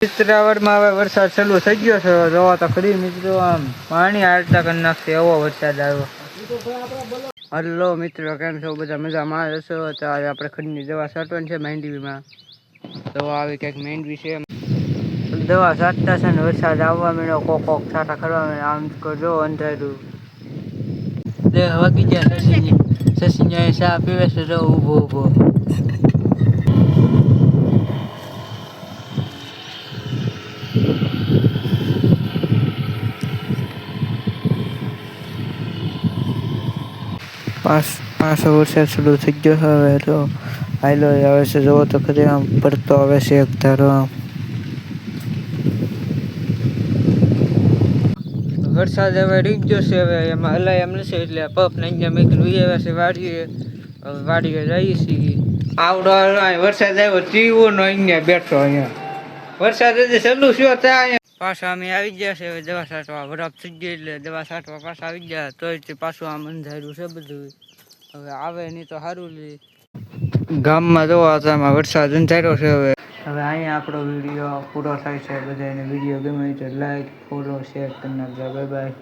ચિત્રાવડમાં હવે વરસાદ ચાલુ થઈ ગયો છે. જોવા તો ખરી મિત્રો, આમ પાણી હાલતા કરી નાખશે એવો વરસાદ આવ્યો. હલો મિત્રો, કેમ છો? બધા મજામાં હશો? તો આજે આપણે ખડીની દવા છાંટવાની છે માંડવીમાં. દવા આવી કંઈક માંડવી છે, દવા છાંટતા છે ને વરસાદ આવવા માંડ્યો. કોક છાંટા કરવા માંડ્યા. આમ જો અંધારું વાગી ગયા. શશી ચા પીવે છે, જો ઊભો. પાછો વરસાદ શરૂ થઈ ગયો છે. હવે તો આયલો આવે છે, જોવો તો ખરી આમ પડતો આવે છે એક ધારો. આમ વરસાદ હવે રીક ગયો છે. હવે એમાં હલાય એમ નથી, એટલે પપ ને અહીંયા મેં લઈ આવ્યા છે વાડીએ જઈએ છીએ. આવડો વરસાદ આવ્યો તીવો નો અહીંયા બેઠો. અહીંયા વરસાદ હજી ચાલુ થયો ત્યાં પાછા અમે આવી ગયા છે. હવે દવા છાંટવા બરફ થઈ ગઈ, એટલે દવા છાંટવા પાછા આવી ગયા. તોય પાછું આમ અંધારું છે બધું. હવે આવે નહીં તો સારું લે. ગામમાં જોવા હતા વરસાદ અંધાર્યો છે. હવે અહીંયા આપણો વિડીયો પૂરો થાય છે. બધાને વિડીયો ગમે તો લાઈક, ફોલો, શેર કરી નાખજો. Bye bye.